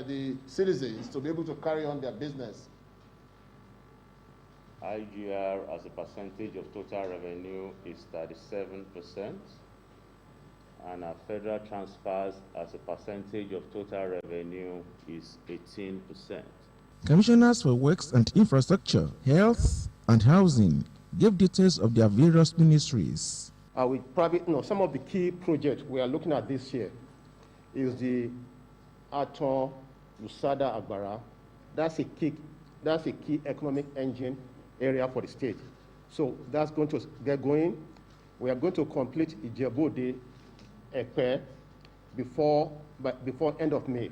the citizens to be able to carry on their business. IGR as a percentage of total revenue is 37%, and our federal transfers as a percentage of total revenue is 18%. Commissioners for Works and Infrastructure, Health and Housing gave details of their various ministries. Some of the key projects we are looking at this year is the Aton Lusada Agbara. That's a key economic engine area for the state. So that's going to get going. We are going to complete Ijebu-Ode Epe before end of May.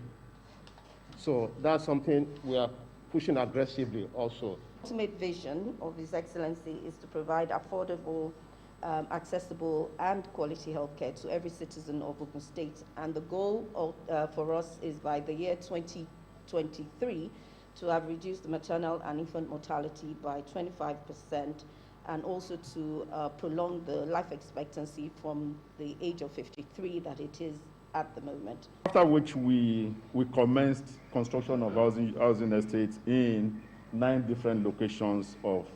So that's something we are pushing aggressively also. The ultimate vision of His Excellency is to provide affordable, accessible and quality healthcare to every citizen of Ogun State. And the goal for us is by the year 2023 to have reduced the maternal and infant mortality by 25% and also to prolong the life expectancy from the age of 53 that it is at the moment. After which we commenced construction of housing estates in 9 different locations of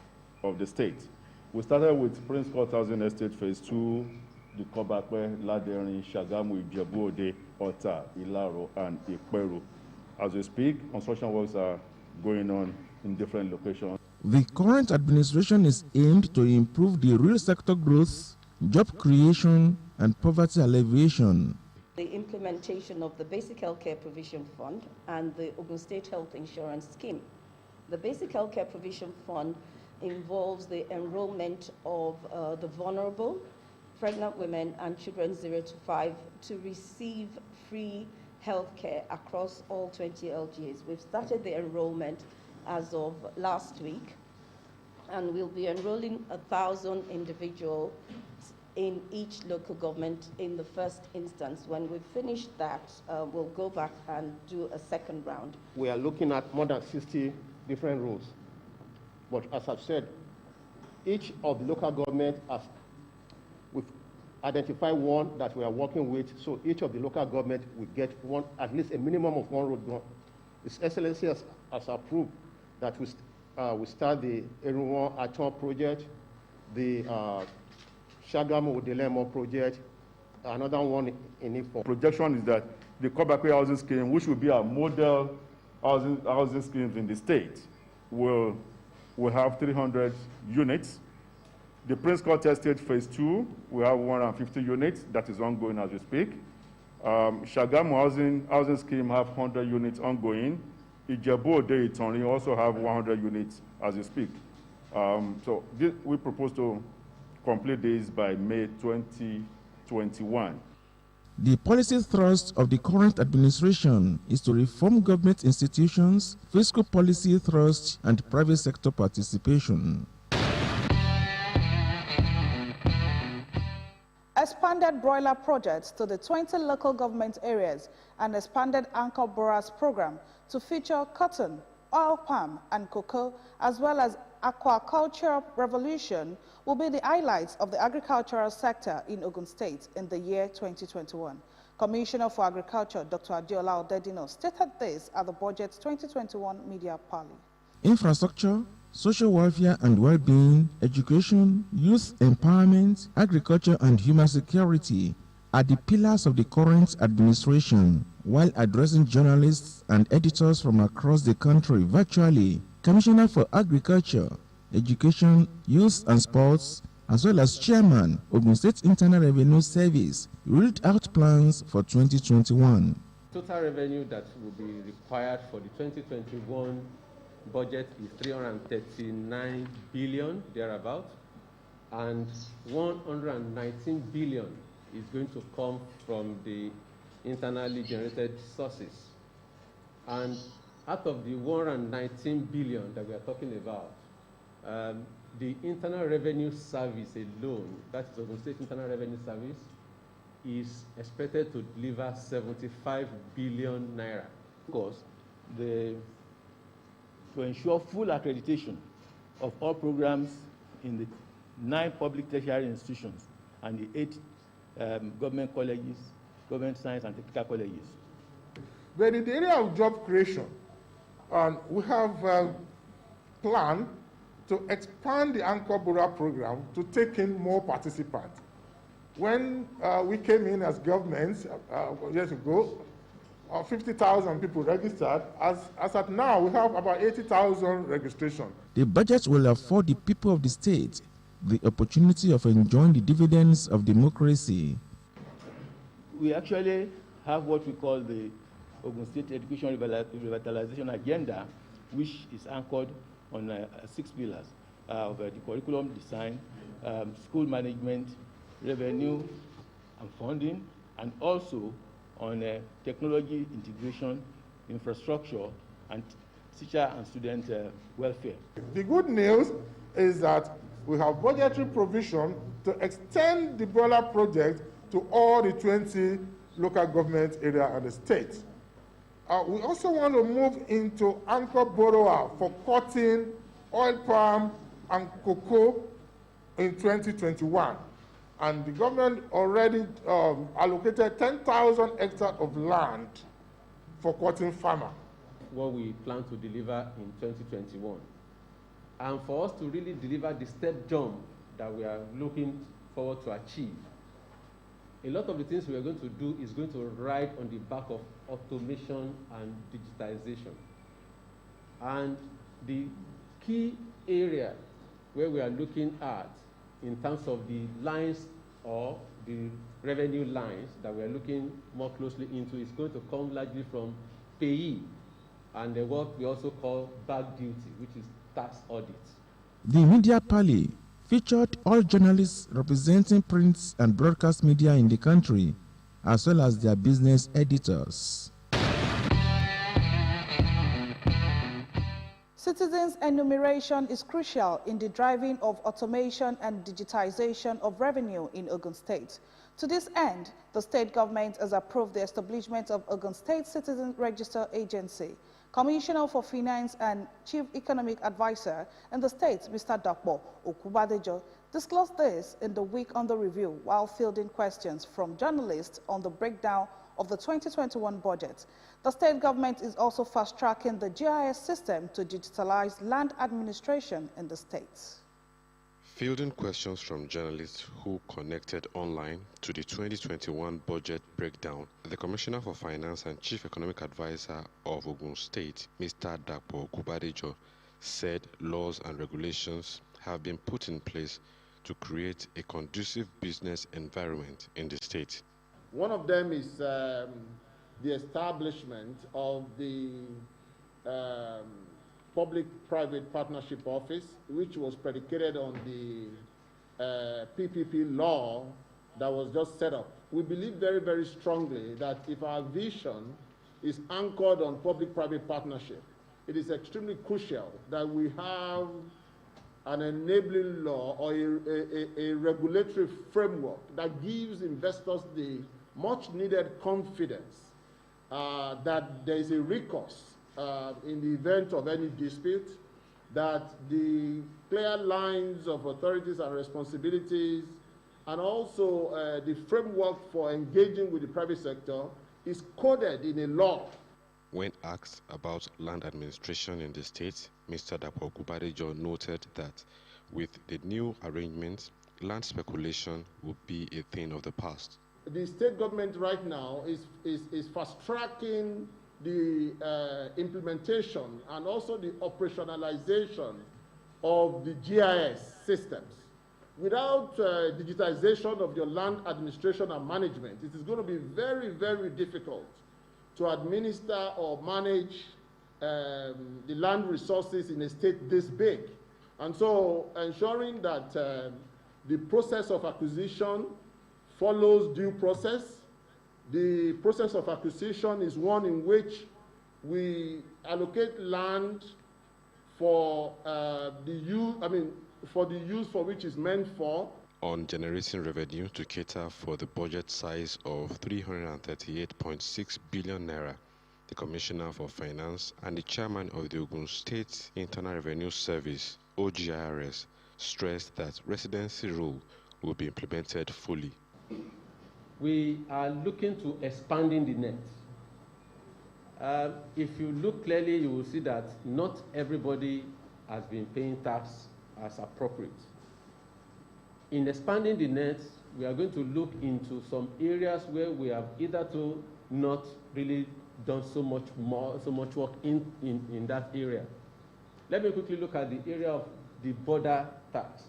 the state. We started with Prince Court Housing Estate Phase 2, the Kobakwe, Laderin, Shagamu, Ijebu-Ode, Ota, Ilaro, and Ikperu. As we speak, construction works are going on in different locations. The current administration is aimed to improve the real sector growth, job creation, and poverty alleviation. The implementation of the Basic Healthcare Provision Fund and the Ogun State Health Insurance Scheme. The Basic Healthcare Provision Fund involves the enrollment of the vulnerable, pregnant women, and children 0 to 5 to receive free healthcare across all 20 LGAs. We've started the enrollment as of last week, and we'll be enrolling 1,000 individuals in each local government in the first instance. When we've finished that, we'll go back and do a second round. We are looking at more than 60 different roles. But as I've said, each of the local government we've identified one that we are working with, so each of the local government will get one, at least a minimum of one road. His Excellency has approved that we start the Eruwan Aton project, the Shagamu Odelemo project, another one in Ifo. Projection is that the Kobakwe housing scheme, which will be our model housing schemes in the state, will have 300 units. The Prince Court Estate Phase 2, we have 150 units. That is ongoing as we speak. Shagamu housing scheme have 100 units ongoing. Ijebu-Ode Itanri also have 100 units as we speak. So we propose to complete this by May 2021. The policy thrust of the current administration is to reform government institutions, fiscal policy thrust, and private sector participation. Expanded broiler projects to the 20 local government areas and expanded anchor borers program to feature cotton, oil palm, and cocoa, as well as aquaculture revolution, will be the highlights of the agricultural sector in Ogun State in the year 2021. Commissioner for Agriculture, Dr. Adiola Odedino, stated this at the Budget 2021 Media Parley. Infrastructure, social welfare and well-being, education, youth empowerment, agriculture and human security are the pillars of the current administration. While addressing journalists and editors from across the country virtually, Commissioner for Agriculture, Education, Youth and Sports, as well as Chairman, Ogun State Internal Revenue Service, read out plans for 2021. Total revenue that will be required for the 2021 budget is 339 billion, thereabout, and 119 billion is going to come from the internally generated sources. And out of the 119 billion that we are talking about, the Internal Revenue Service alone, that is Ogun State Internal Revenue Service, is expected to deliver 75 billion naira. Of course, to ensure full accreditation of all programs in the 9 public tertiary institutions and the 8 government colleges, government science and technical colleges. But in the area of job creation, we have a plan to expand the Anchor Bora program to take in more participants. When we came in as government years ago, 50,000 people registered. As at now, we have about 80,000 registrations. The budget will afford the people of the state the opportunity of enjoying the dividends of democracy. We actually have what we call the Ogun State Education Revitalization Agenda, which is anchored on 6 pillars of the curriculum design, school management, revenue and funding, and also on technology integration, infrastructure, and teacher and student welfare. The good news is that we have budgetary provision to extend the Bola project to all the 20 local government areas and the state. We also want to move into Anchor Borough for cotton, oil palm, and cocoa in 2021. And the government already allocated 10,000 hectares of land for cotton farmer. What we plan to deliver in 2021. And for us to really deliver the step jump that we are looking forward to achieve, a lot of the things we are going to do is going to ride on the back of automation and digitization. And the key area where we are looking at in terms of the lines or the revenue lines that we are looking more closely into is going to come largely from payee and what we also call back duty, which is tax audits. The media parley featured all journalists representing print and broadcast media in the country, as well as their business editors. Citizens' enumeration is crucial in the driving of automation and digitization of revenue in Ogun State. To this end, the state government has approved the establishment of Ogun State Citizen Register Agency. Commissioner for Finance and Chief Economic Advisor in the state, Mr. Dakpo Okubadejo, disclosed this in the Week Under Review while fielding questions from journalists on the breakdown of the 2021 budget. The state government is also fast-tracking the GIS system to digitalize land administration in the state. Fielding questions from journalists who connected online to the 2021 budget breakdown, the Commissioner for Finance and Chief Economic Advisor of Ogun State, Mr. Dakpo Okubadejo, said laws and regulations have been put in place to create a conducive business environment in the state. One of them is the establishment of the Public-Private Partnership Office, which was predicated on the PPP law that was just set up. We believe very, very strongly that if our vision is anchored on public-private partnership, it is extremely crucial that we have an enabling law or a regulatory framework that gives investors the much-needed confidence that there is a recourse in the event of any dispute, that the clear lines of authorities and responsibilities, and also the framework for engaging with the private sector is coded in a law. When asked about land administration in the state, Mr. Dakpo Okubadejo noted that with the new arrangements, land speculation will be a thing of the past. The state government right now is fast-tracking the implementation and also the operationalization of the GIS systems. Without digitization of your land administration and management, it is going to be very, very difficult to administer or manage the land resources in a state this big. And so ensuring that the process of acquisition follows due process. The process of acquisition is one in which we allocate land for the use for which it's meant for. On generating revenue to cater for the budget size of 338.6 billion naira, the Commissioner for Finance and the Chairman of the Ogun State Internal Revenue Service, OGIRS, stressed that Residency Rule will be implemented fully. We are looking to expanding the net. If you look clearly, you will see that not everybody has been paying tax as appropriate. In expanding the net, we are going to look into some areas where we have either to not really done so much work in that area. Let me quickly look at the area of the border tax.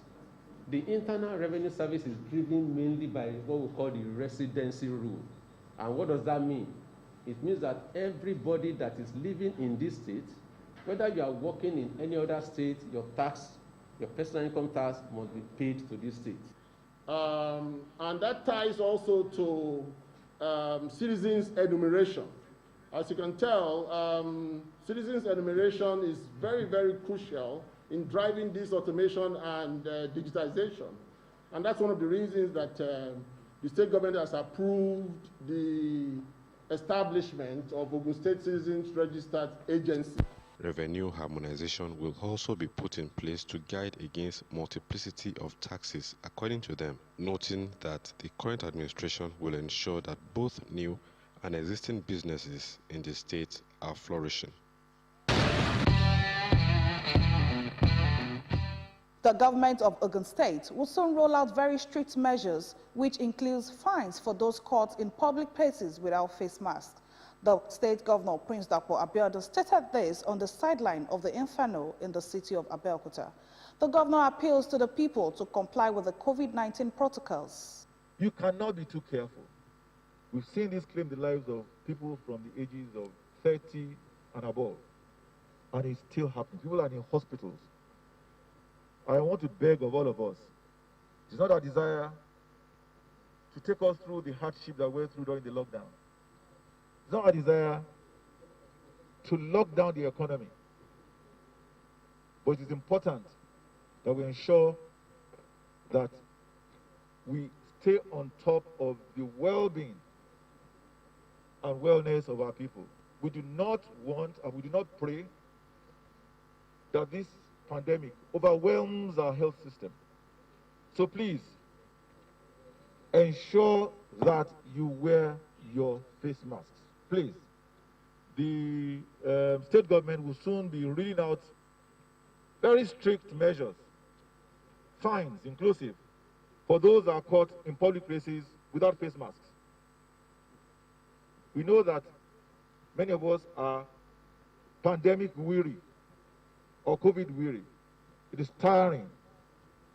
The Internal Revenue Service is driven mainly by what we call the Residency Rule. And what does that mean? It means that everybody that is living in this state, whether you are working in any other state, your tax, your personal income tax must be paid to this state. And that ties also to citizens' enumeration. As you can tell, citizens' enumeration is very, very crucial in driving this automation and digitization. And that's one of the reasons that the state government has approved the establishment of Ogun State Citizens Registered Agency. Revenue harmonization will also be put in place to guide against multiplicity of taxes, according to them, noting that the current administration will ensure that both new and existing businesses in the state are flourishing. The government of Ogun State will soon roll out very strict measures, which includes fines for those caught in public places without face masks. The state governor, Prince Dapo Abiodun, stated this on the sideline of the Inferno in the city of Abeokuta. The governor appeals to the people to comply with the COVID-19 protocols. You cannot be too careful. We've seen this claim the lives of people from the ages of 30 and above, and it still happens. People are in hospitals. I want to beg of all of us, it's not our desire to take us through the hardship that we went through during the lockdown. It's not our desire to lock down the economy. But it is important that we ensure that we stay on top of the well-being and wellness of our people. We do not want and we do not pray that this pandemic overwhelms our health system. So please, ensure that you wear your face masks. Please. The state government will soon be reading out very strict measures, fines inclusive, for those that are caught in public places without face masks. We know that many of us are pandemic weary or COVID weary. It is tiring.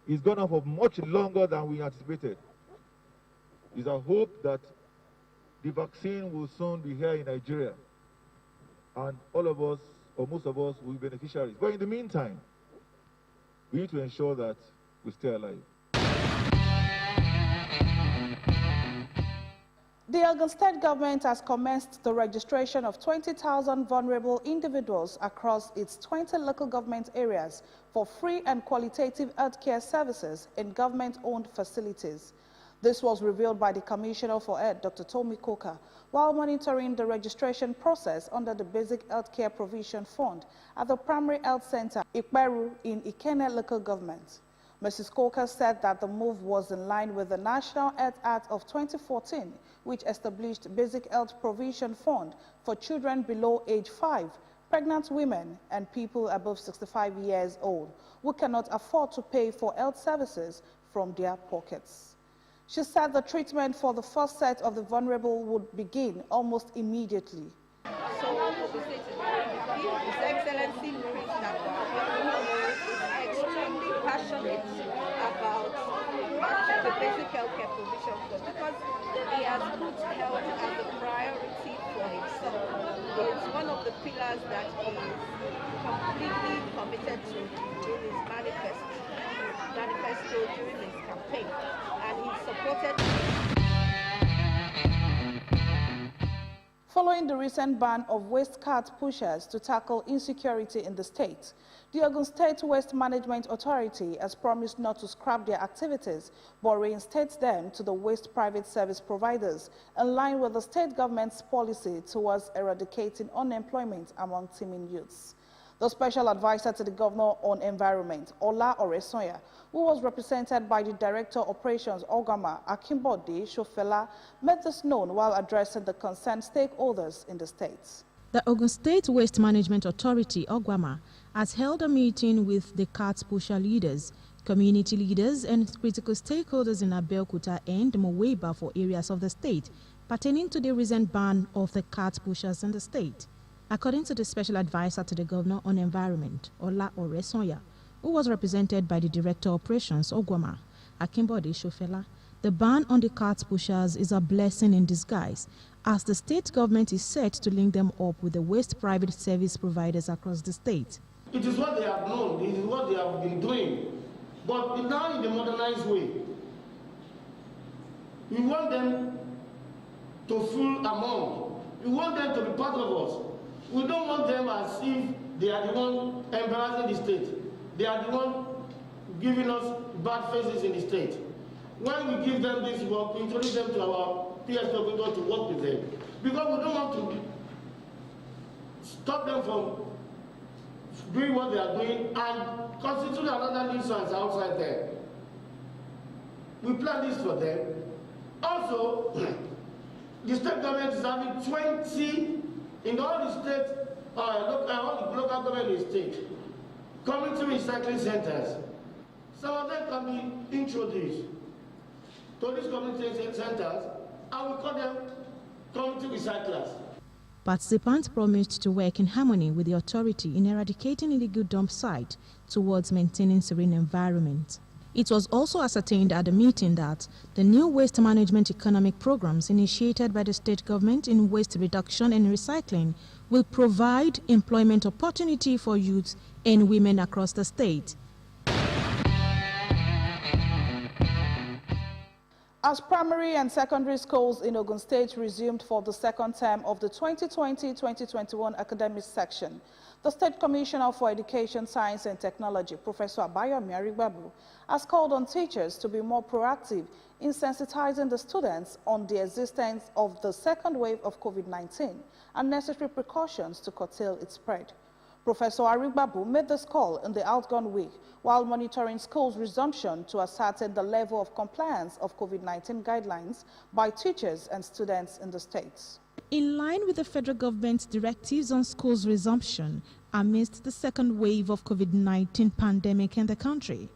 It's gone on for much longer than we anticipated. It's our hope that the vaccine will soon be here in Nigeria, and all of us, or most of us, will be beneficiaries. But in the meantime, we need to ensure that we stay alive. The Ogun State government has commenced the registration of 20,000 vulnerable individuals across its 20 local government areas for free and qualitative healthcare services in government-owned facilities. This was revealed by the Commissioner for Health, Dr. Tomi Koka, while monitoring the registration process under the Basic Healthcare Provision Fund at the Primary Health Center, Ikperu, in Ikene local government. Mrs. Koka said that the move was in line with the National Health Act of 2014, which established Basic Health Provision Fund for children below age 5, pregnant women, and people above 65 years old who cannot afford to pay for health services from their pockets. She said the treatment for the first set of the vulnerable would begin almost immediately. So, His Excellency Prince Dapo is extremely passionate about the basic healthcare provision fund because he has put health as a priority for himself. It's one of the pillars that he is completely committed to in his manifesto during his campaign, and he supported. Following the recent ban of waste cart pushers to tackle insecurity in the state, the Ogun State Waste Management Authority has promised not to scrap their activities, but reinstates them to the waste private service providers, in line with the state government's policy towards eradicating unemployment among teeming youths. The special advisor to the governor on environment, Ola Oresoya, who was represented by the Director Operations Ogama Akimbode Shofela, made this known while addressing the concerned stakeholders in the state. The Ogun State Waste Management Authority, Ogwama, has held a meeting with the cart pusher leaders, community leaders, and critical stakeholders in Abeokuta and Moweba for areas of the state pertaining to the recent ban of the cart pushers in the state. According to the Special Advisor to the Governor on Environment, Ola Oresonya, who was represented by the Director of Operations, Ogwama, Akimbode Shofela, the ban on the cart pushers is a blessing in disguise, as the state government is set to link them up with the waste private service providers across the state. It is what they have known, it is what they have been doing, but now in the modernized way. We want them to fool among. We want them to be part of us. We don't want them as if they are the one embarrassing the state. They are the one giving us bad faces in the state. When we give them this work, we introduce them to our PSW to work with them. Because we don't want to stop them from doing what they are doing and constitute another nuisance outside there. We plan this for them. Also, the state government is having 20 in all the state, all the local government in the state, community recycling centers. Some of them can be introduced to these community centers, and we call them community recyclers. Participants promised to work in harmony with the authority in eradicating illegal dump sites towards maintaining serene environment. It was also ascertained at the meeting that the new waste management economic programs initiated by the state government in waste reduction and recycling will provide employment opportunity for youth and women across the state. As primary and secondary schools in Ogun State resumed for the second term of the 2020-2021 academic section, the State Commissioner for Education, Science and Technology, Professor Abayomi Arigbabu, has called on teachers to be more proactive in sensitizing the students on the existence of the second wave of COVID-19 and necessary precautions to curtail its spread. Professor Arigbabu made this call in the outgone week while monitoring schools' resumption to ascertain the level of compliance of COVID-19 guidelines by teachers and students in the states. In line with the federal government's directives on schools' resumption amidst the second wave of COVID-19 pandemic in the country,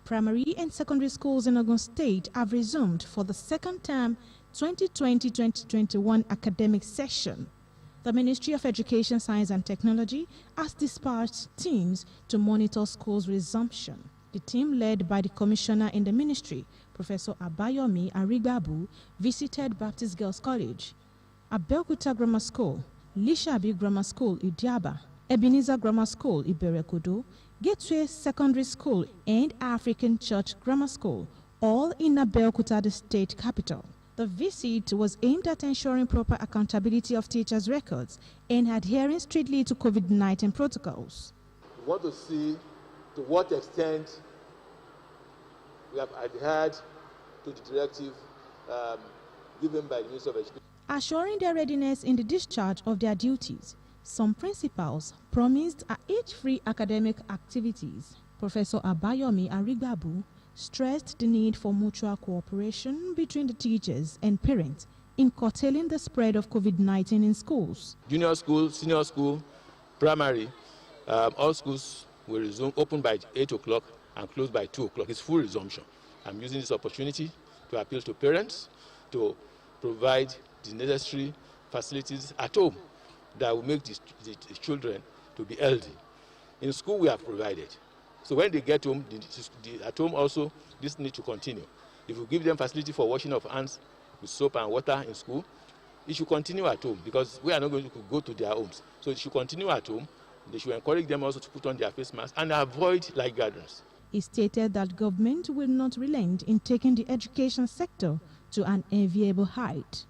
primary and secondary schools in Ogun State have resumed for the second term 2020-2021 academic session. The Ministry of Education, Science and Technology has dispatched teams to monitor schools' resumption. The team, led by the Commissioner in the Ministry, Professor Abayomi Arigbabu, visited Baptist Girls College, Abeokuta Grammar School, Lishabi Grammar School, Idiaba, Ebenezer Grammar School, Iberekodo, Gateway Secondary School, and African Church Grammar School, all in Abeokuta, the state capital. The visit was aimed at ensuring proper accountability of teachers' records and adhering strictly to COVID-19 protocols. We want to see to what extent we have adhered to the directive given by the Ministry of Education. Assuring their readiness in the discharge of their duties, some principals promised age-free academic activities. Professor Abayomi Arigbabu stressed the need for mutual cooperation between the teachers and parents in curtailing the spread of COVID-19 in schools. Junior school, senior school, primary, all schools will resume, open by 8 o'clock and close by 2 o'clock. It's full resumption. I'm using this opportunity to appeal to parents to provide the necessary facilities at home that will make the children to be healthy. In school, we have provided. So when they get home, at home also, this needs to continue. If we give them facility for washing of hands with soap and water in school, it should continue at home because we are not going to go to their homes. So it should continue at home. They should encourage them also to put on their face masks and avoid light gatherings. He stated that government will not relent in taking the education sector to an enviable height.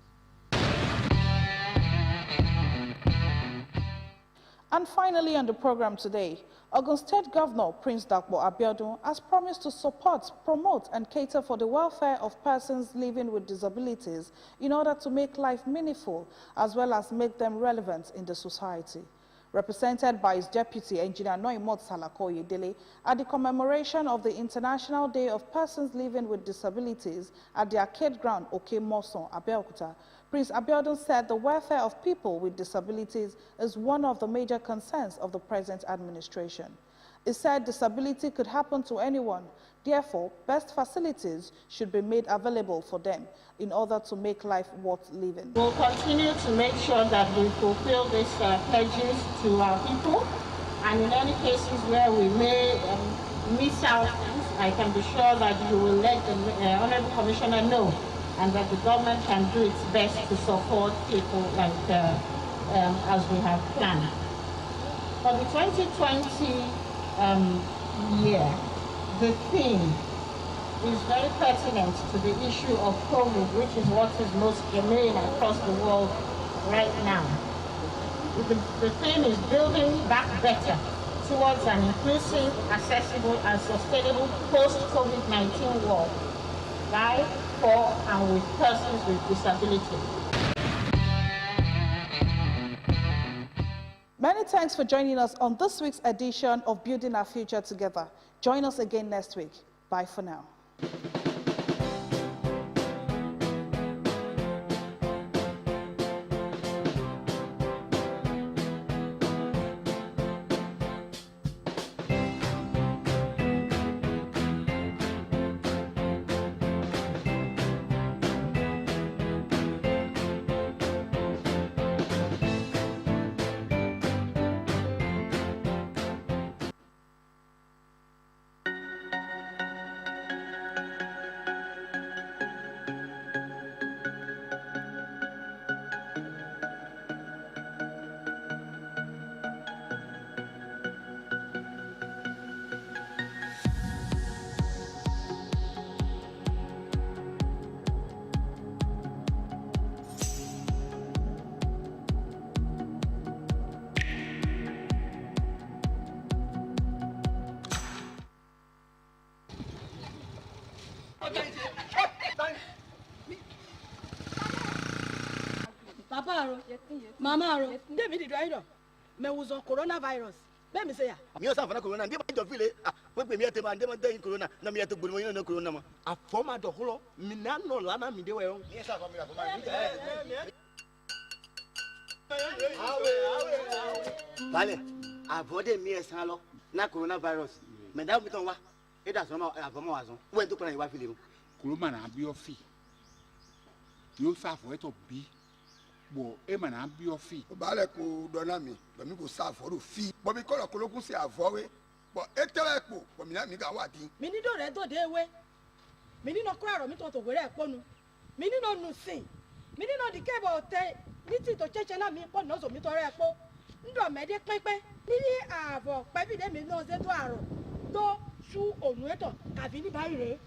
And finally on the program today, Ogun State Governor Prince Dakpo Abiodun has promised to support, promote and cater for the welfare of persons living with disabilities in order to make life meaningful as well as make them relevant in the society. Represented by his deputy, Engineer Noimot Salako Yedele, at the commemoration of the International Day of Persons Living with Disabilities at the Arcade Ground, Oke Moson, Abeokuta, Prince Abiodun said the welfare of people with disabilities is one of the major concerns of the present administration. He said disability could happen to anyone. Therefore, best facilities should be made available for them in order to make life worth living. We'll continue to make sure that we fulfill these pledges to our people, and in any cases where we may miss out things, I can be sure that you will let the Honourable Commissioner know, and that the government can do its best to support people like as we have planned. For the 2020 year, the theme is very pertinent to the issue of COVID, which is what is most germane across the world right now. The theme is building back better towards an inclusive, accessible, and sustainable post-COVID-19 world by, for, and with persons with disabilities. Many thanks for joining us on this week's edition of Building Our Future Together. Join us again next week. Bye for now. Papa, Mama, David Driver, me was on coronavirus. Let me say, Me also have corona. They might feel it. When we meet them and them day corona, na me to go no corona. A former the whole minano lana me de well. Yes, I Vale, avoid me as hello, na coronavirus. Madame Bitonwa, it does not have a moazon. When to play wife live. Kuruma na be your fee. You serve for it to be. Bo ema na be your fee. Bale ko dona mi, but me go serve for fee. But me call a colloquial say avoid. But etelepo, but me na mi ga wati. Me ni do redo de we. Me ni no crowd me to were ekponu. Me ni no nu sin. Me ni no the cable te. Niti to cheche na mi pon no so mi to re ekpo. Ndo me de pepe. Ni ni avo pe bi de mi no se to aro. Do su onu eto kabi ni bayi re.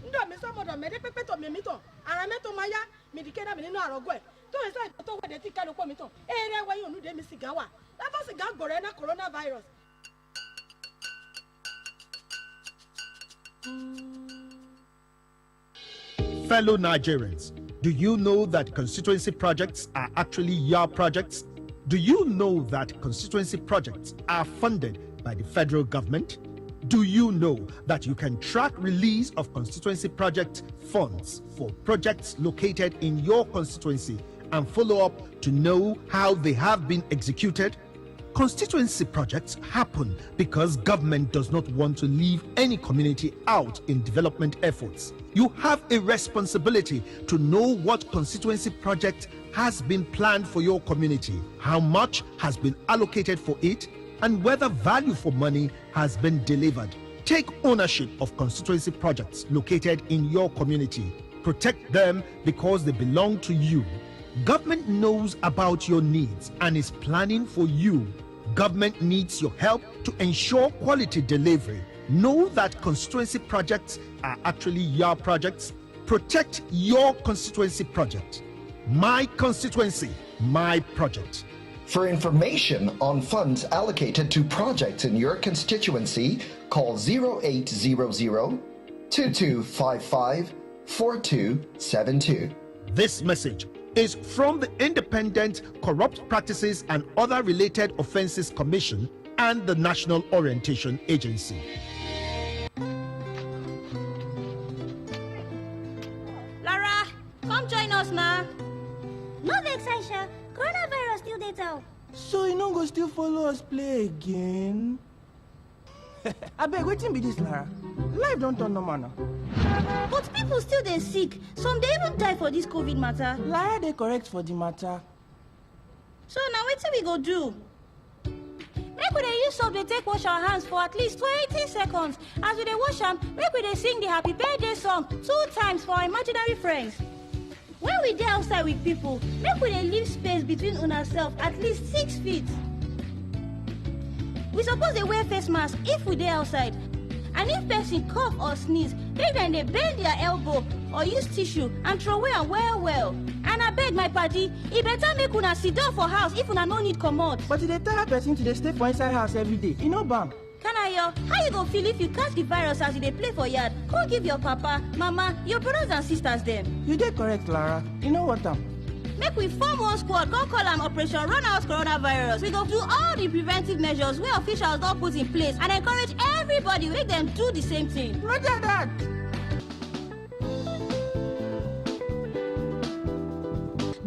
Ndo mi so modo me de pepe to mi to. Ara me to maya mi di kena mi ninu arogo e. To inside to we de ti kalo po mi to. Ere we onu de mi siga wa. La fa siga gbore na coronavirus. Fellow Nigerians, do you know that constituency projects are actually your projects? Do you know that constituency projects are funded by the federal government? Do you know that you can track release of constituency project funds for projects located in your constituency and follow up to know how they have been executed? Constituency projects happen because government does not want to leave any community out in development efforts. You have a responsibility to know what constituency project has been planned for your community, how much has been allocated for it, and whether value for money has been delivered. Take ownership of constituency projects located in your community. Protect them because they belong to you. Government knows about your needs and is planning for you. Government needs your help to ensure quality delivery. Know that constituency projects are actually your projects. Protect your constituency project. My constituency, my project. For information on funds allocated to projects in your constituency, call 0800 2255 4272. This message is from the Independent Corrupt Practices and Other Related Offences Commission and the National Orientation Agency. Lara, come join us now. Aisha, coronavirus still dey tell. So you no go still follow us play again? Abeg, wetin be this, Lara? Life don't turn normal now. But people still dey sick. Some dey even die for this COVID matter. Lara dey correct for the matter. So now wetin we go do? Make we dey use soap dey take wash our hands for at least 20 seconds. As we dey wash am, make we dey sing the happy birthday song 2 times for our imaginary friends. When we dey outside with people, make we dey leave space between una self at least 6 feet. We suppose dey wear face mask if we dey outside. And if person cough or sneeze, make dem dey bend their elbow or use tissue and throw away am well. And abeg my party, e better make una sit down for house if una no need comot. But e dey tire person to dey stay for inside house every day. E no bam. Kanayo, how you go feel if you catch the virus as you dey play for yard? Go give your papa, mama, your brothers and sisters dem. You dey correct, Lara. You know what am? Make we form one squad, go call am Operation Run Out Coronavirus. We go do all the preventive measures wey officials don put in place and encourage everybody make dem do the same thing. Roger that.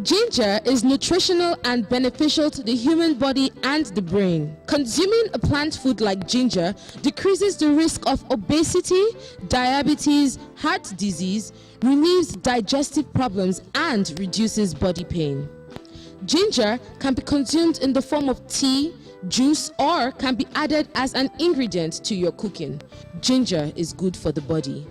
Ginger is nutritional and beneficial to the human body and the brain. Consuming a plant food like ginger decreases the risk of obesity, diabetes, heart disease, relieves digestive problems, and reduces body pain. Ginger can be consumed in the form of tea, juice, or can be added as an ingredient to your cooking. Ginger is good for the body.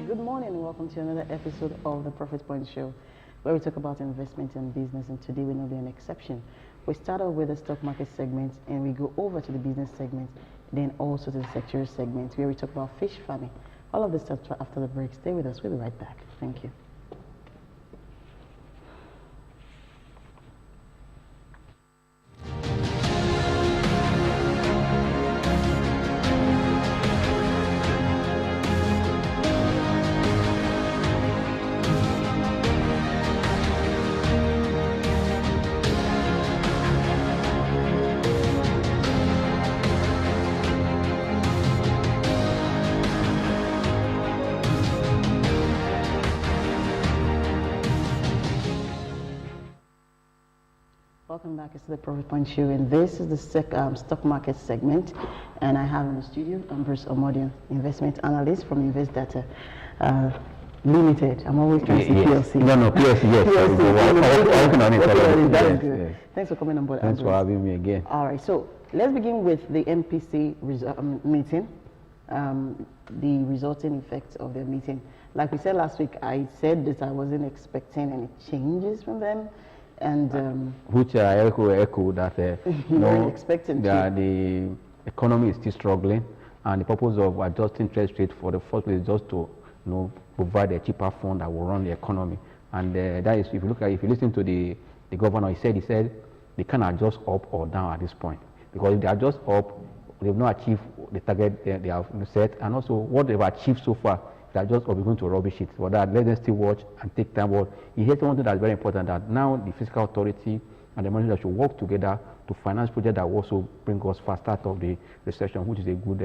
Good morning and welcome to another episode of the Profit Point Show, where we talk about investment and business, and today will not be an exception. We start off with the stock market segment and we go over to the business segment, then also to the sector segment where we talk about fish farming. All of this stuff after the break. Stay with us, we'll be right back. Thank you. Welcome back. It's the Profit Point Show, and this is the stock market segment. And I have in the studio Bruce Omodion, investment analyst from Invest Data Limited. I'm always trying to say PLC. No, PLC, yes. PLC. Working on it. That's good. Yes. Thanks for coming on board. Thanks for having me again. All right, so let's begin with the MPC meeting, the resulting effects of their meeting. Like we said last week, I said that I wasn't expecting any changes from them. And which I echo that the economy is still struggling, and the purpose of adjusting interest rate for the first place is just to provide a cheaper fund that will run the economy. And that is, if you listen to the governor, he said they can adjust up or down at this point, because if they adjust up, they've not achieved the target they have set, and also what they've achieved so far, they're just going to rubbish it. For that, let them still watch and take time. But he said something that's very important, that now the fiscal authority and the money should work together to finance projects that will also bring us faster out of the recession, which is a good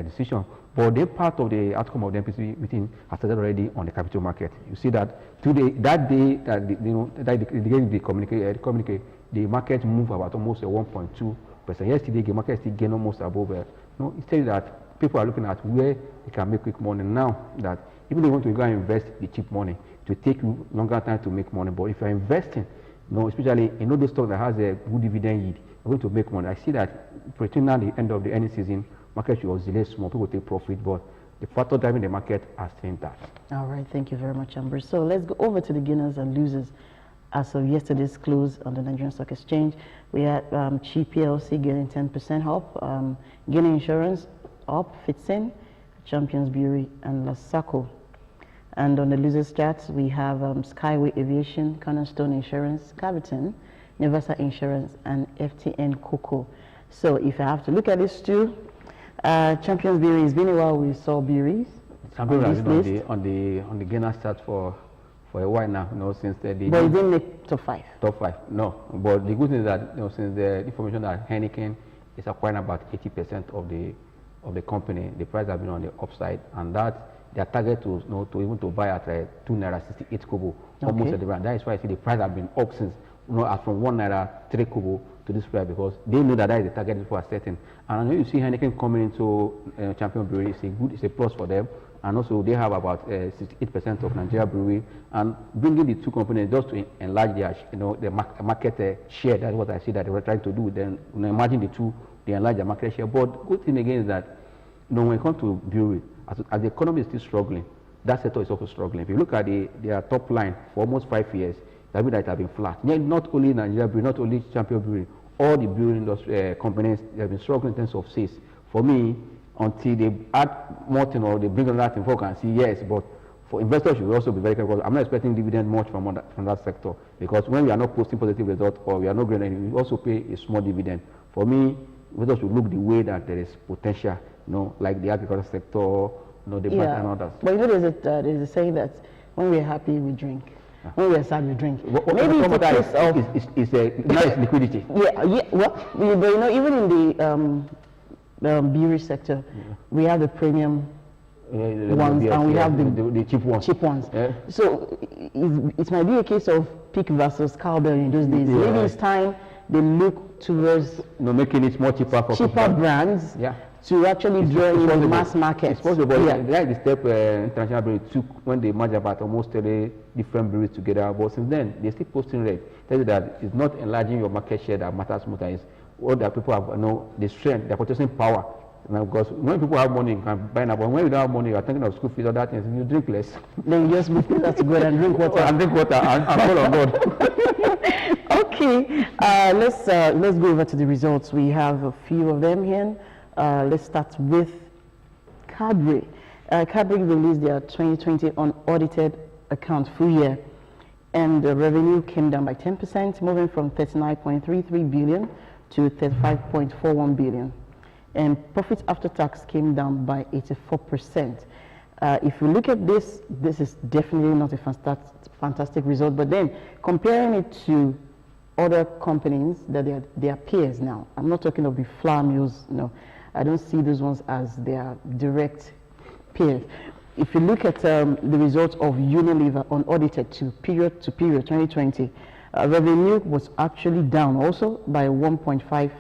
decision. But the part of the outcome of the MPC meeting has started already on the capital market. You see that today, that day that they gave the communique, the market moved about almost 1.2%. Yesterday, the market still gained almost above. No, it tells you that people are looking at where they can make quick money now. That even if you want to go and invest the cheap money, it will take you longer time to make money. But if you're investing, especially in those stocks that has a good dividend yield, you're going to make money. I see that between now and the end of the earnings season, market should oscillate small. People take profit, but the factor driving the market are still intact. All right, thank you very much, Amber. So let's go over to the gainers and losers. As of yesterday's close on the Nigerian Stock Exchange, we had Chi PLC gaining 10% up, Guinea Insurance up, Fitsin, Champions Brewery, and Lasaco. And on the losers chart, we have Skyway Aviation, Cornerstone Insurance, Caviton, Nevasa Insurance, and FTN Cocoa. So if I have to look at these two, Champions Brewery, it's been a while we saw breweries. Champions has been on the gainer chart for a while now, since the... But it didn't make top 5. Top 5, no. But the good thing is that, since the information that Heineken is acquiring about 80% of the company, the price has been on the upside, and that their target to even to buy at 2 naira 68 kobo, almost at the brand. That is why I see the price has been up since, from 1 naira 3 kobo to this price, because they know that is the target people are setting. And I know you see Heineken coming into Champion Brewery, it's a plus for them. And also they have about 68% of Nigeria brewery, and bringing the two companies just to enlarge their, the market share. That's what I see that they were trying to do. Then imagine the two, they enlarge their market share. But good thing again is that, when it comes to brewery, as the economy is still struggling, that sector is also struggling. If you look at their top line for almost 5 years, that means that it has been flat. Not only Nigeria brewery, not only Champion Brewery, all the brewery industry companies, they have been struggling in terms of sales. For me, until they add more thing or they bring another thing, folk can see yes, but for investors, you will also be very careful. I'm not expecting dividend much from that sector, because when we are not posting positive results or we are not growing anything, we also pay a small dividend. For me, investors should look the way that there is potential, like the agriculture sector, the bank and others. But there's a saying that when we're happy, we drink. When we're sad, we drink. Maybe it's a case of... It's a nice liquidity. Yeah, well, but even in the brewery sector, we have the premium ones and we have the cheap ones. Yeah. So it might be a case of peak versus cowbell in those days. Maybe it's time they look towards making it more cheaper for brands to actually draw in the mass market. It's possible. That is the step International Brewery took when they merged about almost 30 different breweries together. But since then, they're still posting rate. Tell you that it's not enlarging your market share that matters more than what that people have, the strength, their purchasing power. Because when people have money, you can buy now. But when you don't have money, you are thinking of school fees or that things. You drink less. Then you just move to go and drink water. And fall on board. Okay, let's go over to the results. We have a few of them here. Let's start with Cadbury. Cadbury released their 2020 unaudited account full year, and the revenue came down by 10%, moving from 39.33 billion to 35.41 billion. And profit after tax came down by 84%. If you look at this is definitely not a fantastic result, but then comparing it to other companies that they are peers now, I'm not talking of the flour mills, no, I don't see those ones as their direct peers. If you look at the results of Unilever unaudited to period 2020, revenue was actually down also by 1.5.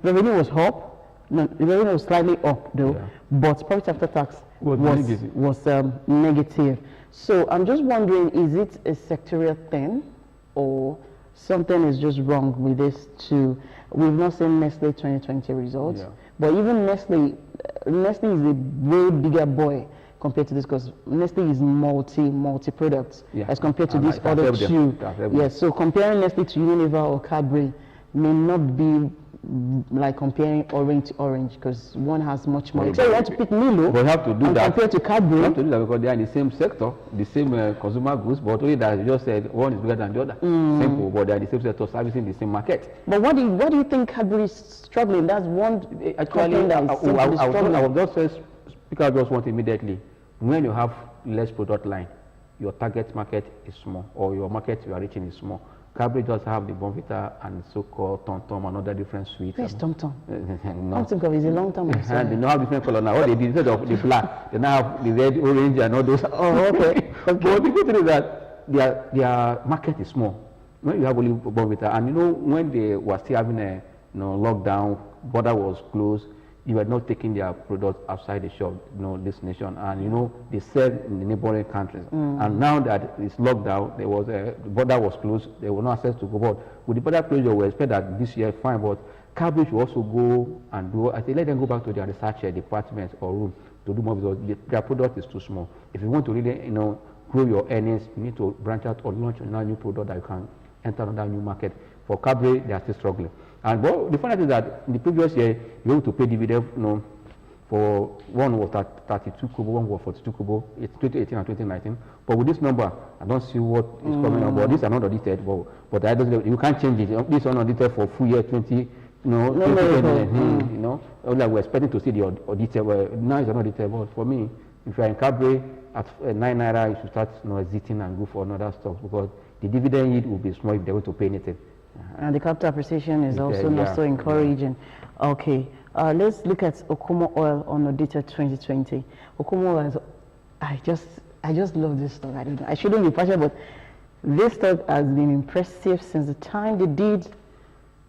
Revenue was up. No, revenue was slightly up though, but profit after tax was negative. So I'm just wondering, is it a sectorial thing, or something is just wrong with this too? We've not seen Nestle 2020 results, but even Nestle is a way bigger boy compared to this, because Nestle is multi products as compared to these other two. Yes, so comparing Nestle to Unilever or Cadbury may not be like comparing orange to orange, because one has much more. So you want to pick Milo, but you have to do that compared to Cadbury. You have to do that because they are in the same sector, the same consumer goods, but only that you just said one is bigger than the other. Simple, but they are in the same sector, servicing the same market. But what do you think Cadbury is struggling? That's one actually that I would just say, speak out just one immediately. When you have less product line, your target market is small, or your market you are reaching is small. Cadbury does have the Bonvita and so-called Tom Tom and other different sweets. Where's Tom Tom? No. Tom Tom is a long time. They now have different color now. What they did, instead of the black, they now have the red, orange, and all those. Oh, okay. But the good thing is that their market is small. when you have only Bonvita, and when they were still having a lockdown, border was closed, you were not taking their products outside the shop, this nation, and they sell in the neighboring countries. And now that it's locked down, the border was closed, there was no access to go. But with the border closure, we expect that this year, fine, but cabbage will also go and do. I say let them go back to their research department or room to do more because their product is too small. If you want to really, grow your earnings, you need to branch out or launch another new product that you can enter another new market. For cabbage, they are still struggling. And the funny thing is that in the previous year, you were to pay dividend, for one was 32 kobo, one was 42 kobo. It's 2018 and 2019. But with this number, I don't see what is coming on board. These are not audited, but I don't, you can't change it. This is unaudited for full year 20. Like we're expecting to see the audited. Well, now it's not audited. But for me, if you are in cabaret at 9 naira, you should start exiting and go for another stock because the dividend yield will be small if they're going to pay anything. And the capital appreciation is also not so encouraging. Okay, let's look at Okumo Oil on audited 2020. Okumo Oil, I just love this stock. I don't know. I shouldn't be passionate, but this stock has been impressive since the time they did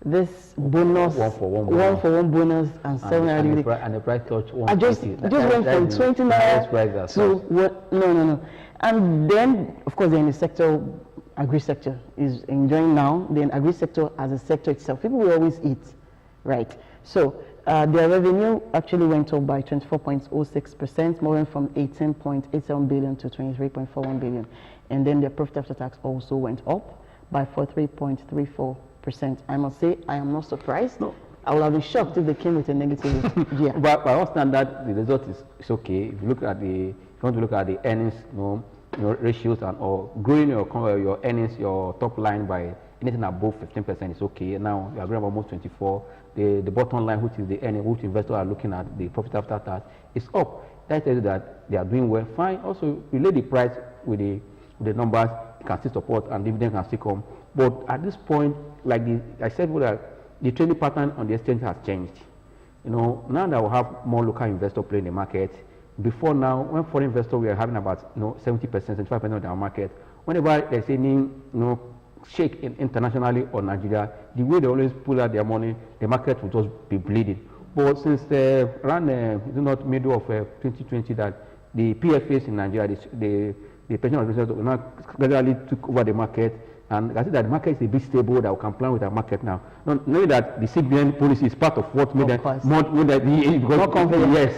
this bonus, one for one bonus, and 7 and the price touched 150. I just went from 20 naira to what? No. And then, of course, then the sector, agri sector is enjoying now. Then agri sector as a sector itself, people will always eat, right? So their revenue actually went up by 24.06%, moving from 18.87 billion to 23.41 billion. And then their profit after tax also went up by 43.34%. I must say, I am not surprised. No. I would have been shocked if they came with a negative year. But by our standard, the result is okay. If you look at if you want to look at the earnings, ratios or growing your earnings, your top line by anything above 15% is okay. Now you are growing almost 24. The bottom line, which is the earning, which investors are looking at, the profit after tax, is up. That tells you that they are doing well. Fine. Also, relate the price with the numbers, you can still support and dividend can still come. But at this point, like I said, the trading pattern on the exchange has changed. Now that we have more local investors playing the market. Before now, when foreign investors were having about 70%, 75% of their market, whenever there's any shake internationally or Nigeria, the way they always pull out their money, the market will just be bleeding. But since around middle of 2020, that the PFAs in Nigeria, the pension administrators now gradually took over the market. And I think that the market is a bit stable, that we can plan with our market now. Knowing that the CBN policy is part of what made that more confident. Yes,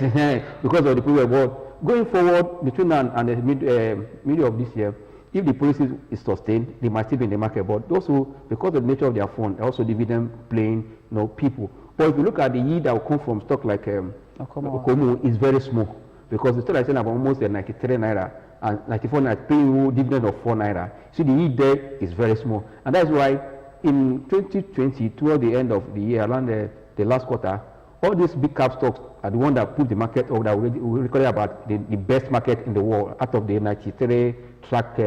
because of the previous world. Going forward, between now and the middle of this year, if the policy is sustained, they might still be in the market. But also, because of the nature of their fund, also dividend playing people. But if you look at the yield that will come from stock like Okomo, is very small. Because the stock is about almost 93 naira. And 94 naira paying you dividend of 4 naira. So the yield there is very small. And that's why in 2020, toward the end of the year, around the last quarter, all these big cap stocks are the ones that put the market over that we recorded about the best market in the world. Out of the 93 track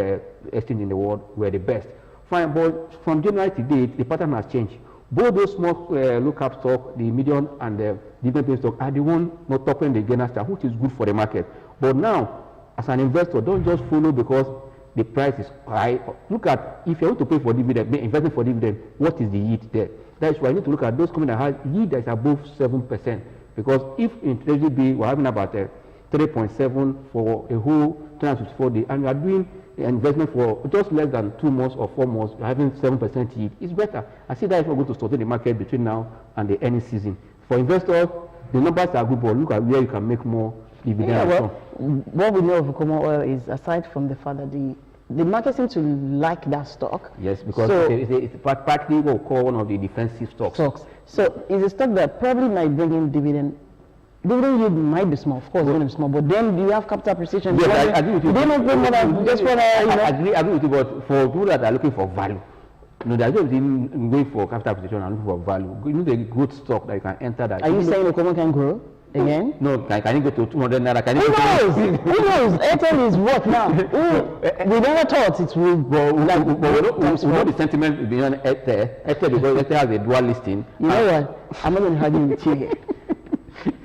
exchange in the world, were the best. Fine, but from January to date, the pattern has changed. Both those small low cap stock, the medium and the dividend paying stock, are the ones not topping the gainer chart, which is good for the market. But now, as an investor, don't just follow because the price is high. Look at, if you want to pay for dividend, investing for dividend, what is the yield there? That's why you need to look at those companies that have yield that is above 7%. Because if in Treasury B, we're having about 3.7 for a whole 364 days, and you are doing an investment for just less than 2 months or 4 months, you're having 7% yield, it's better. I see that if we're going to study the market between now and the earnings season. For investors, the numbers are good, but look at where you can make more. What we know of Okomo Oil is, aside from the fact that the market seems to like that stock. Yes, because it's practically what we call one of the defensive stocks. So it's a stock that probably might bring in dividend. Dividend yield might be small, of course, it's going to be small, but then do you have capital appreciation? Yes, I agree with you. They don't pay more than just for I agree with you, but for people that are looking for value, they're just going for capital appreciation and looking for value. You need a good stock that you can enter. That. Are you saying Okomo can grow? Again? No, can you go to 200 naira? Who knows? Airtel is what now? We never thought it would go. We know the sentiment beyond Airtel because Airtel has a dual listing. You know what? I'm not going to argue with you here.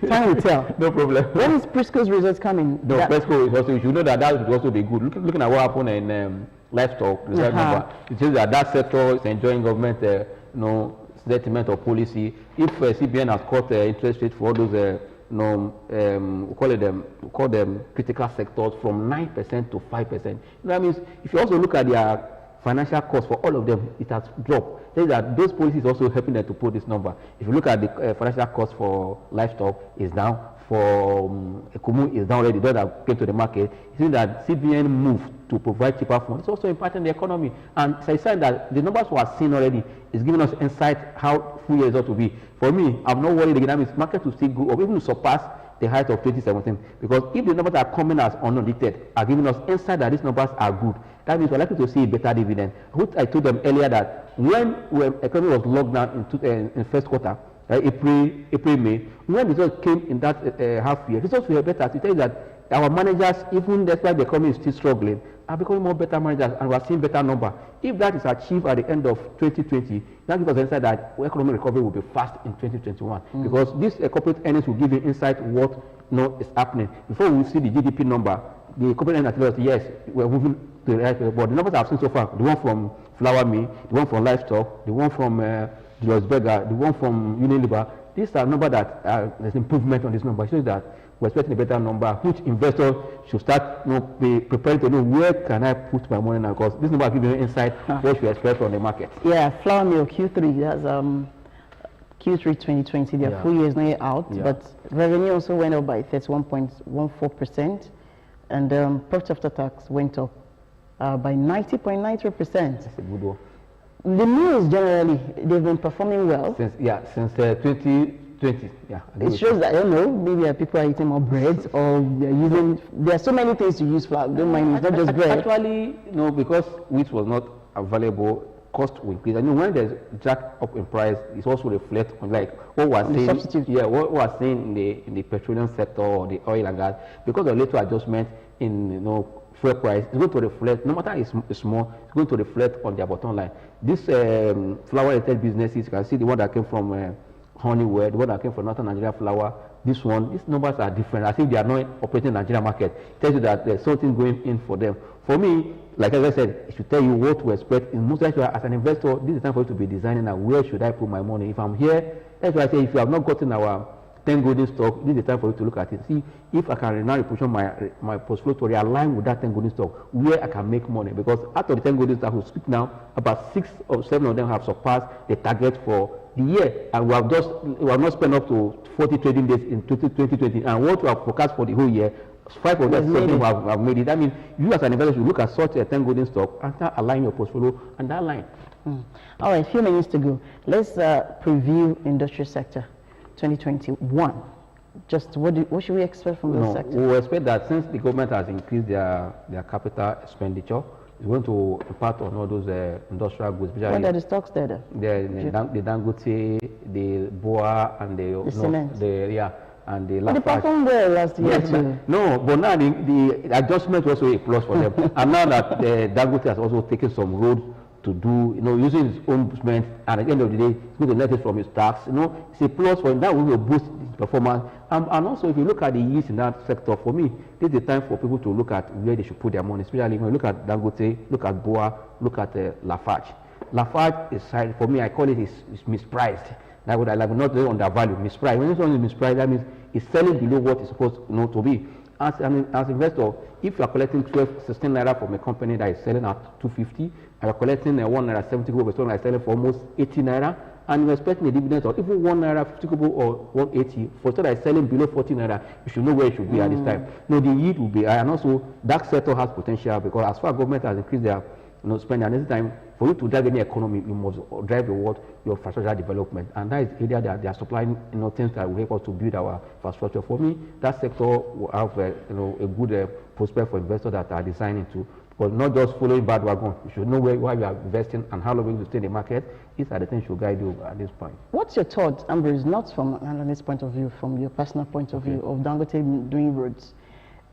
Time will tell. No problem. When is Prisco's results coming? No, Prisco is also, you know that would also be good. Looking at what happened in livestock, the right number, it shows that that sector is enjoying government, settlement or policy. If CBN has cut interest rate for all those, we call them critical sectors from 9% to 5%. That means if you also look at their financial costs for all of them, it has dropped. That those policies also helping them to put this number. If you look at the financial cost for livestock, is down. For Ekumu is down already. Those that came to the market, it means that CBN moved to provide cheaper funds. It's also impacting the economy. And it's a sign that the numbers we are seeing already is giving us insight how full year result will be. For me, I'm not worried again. That means market will still go or even surpass the height of 2017. Because if the numbers are coming as unaudited, are giving us insight that these numbers are good, that means we're likely to see a better dividend. Which I told them earlier that when economy was locked down in first quarter, April, May, when the results came in that half year, results were better. To tell you that our managers, even despite the economy is still struggling, are becoming more better managers, and we are seeing better number. If that is achieved at the end of 2020, that gives us insight that economic recovery will be fast in 2021, because this corporate earnings will give you insight what is happening. Before we see the GDP number, the corporate earnings tell us yes, we're moving to the right way. But the numbers I've seen so far, the one from Flour Mill, the one from Livestock, the one from Julius Berger, the one from Unilever, these are numbers that there's improvement on this number. It shows that we're expecting a better number, which investors should start be prepared to know where can I put my money now, because this number gives you insight what we expect from the market. Yeah, Flour Mill Q3, that's Q3 2020, their full year is not yet out, but revenue also went up by 31.14%, and profit after tax went up by 90.93%. That's a good one. The mills generally, they've been performing well. Since 2020, It shows that, I don't know, maybe people are eating more bread, or they're using, there are so many things to use flour, don't mind, it's not just bread. Actually, because wheat was not available, cost will increase. I mean, when there's jack up in price, it also reflects on like what we're saying. Substitute. Yeah, what we're saying in the petroleum sector or the oil and gas, because of little adjustment in fuel price, it's going to reflect, no matter it's small, it's going to reflect on their bottom line. This flour-related businesses, you can see the one that came from Honeywell, the one that came from Northern Nigeria Flour, this one, these numbers are different. I think they are not operating in the Nigeria market. It tells you that there's something going in for them. For me, like as I said, it should tell you what to expect. In most likely, as an investor, this is the time for you to be designing now, where should I put my money? If I'm here, that's why I say if you have not gotten our 10 golden stock, this is the time for you to look at it. See if I can now reposition my portfolio to realign with that 10 golden stock, where I can make money. Because out of the 10 golden stock, we speak now, about 6 or 7 of them have surpassed the target for the year, and we have not spent up to 40 trading days in 2020. And what we have forecast for the whole year, 5 of them have made it. I mean, you as an investor should look at such a 10 golden stock and start aligning your portfolio and that line. All right, a few minutes to go. Let's preview industrial sector 2021. Just what should we expect from the sector? We expect that since the government has increased their capital expenditure, it's going to impact on all those industrial goods. What are the stocks there? The Dangote, the Boa, and the cement. And the Lafarge. They performed well last year. Yes, no, but now the adjustment was also a plus for them. And now that Dangote has also taken some roads to do, using his own cement, and at the end of the day, it's going to net it from his tax. It's a plus for him. That will boost his performance. And also, if you look at the yields in that sector, for me, this is the time for people to look at where they should put their money. Especially when you look at Dangote, look at Boa, look at Lafarge. Lafarge is, for me, I call it is mispriced. I would not say undervalued, mispriced. When something is mispriced, that means it's selling below what it's supposed to be. As an investor, if you are collecting 16 naira from a company that is selling at 250, and you're collecting 1 naira 70 kobo, so like selling for almost 80 naira, and you're expecting a dividend of even 1 naira 50 kobo or 180, for so that is selling below 40 naira, you should know where it should be at this time. No, the yield will be high, and also that sector has potential, because as far as government has increased their spending, and this time for you to drive any economy, you must drive your infrastructure development, and that is area that they are supplying things that will help us to build our infrastructure. For me, that sector will have a good prospect for investors that are designing to, but not just following bad wagon. You should know why you are investing and how long you will stay in the market. These are the things should guide you at this point. What's your thought, Ambrose, not from an analyst point of view, from your personal point of view of Dangote doing roads?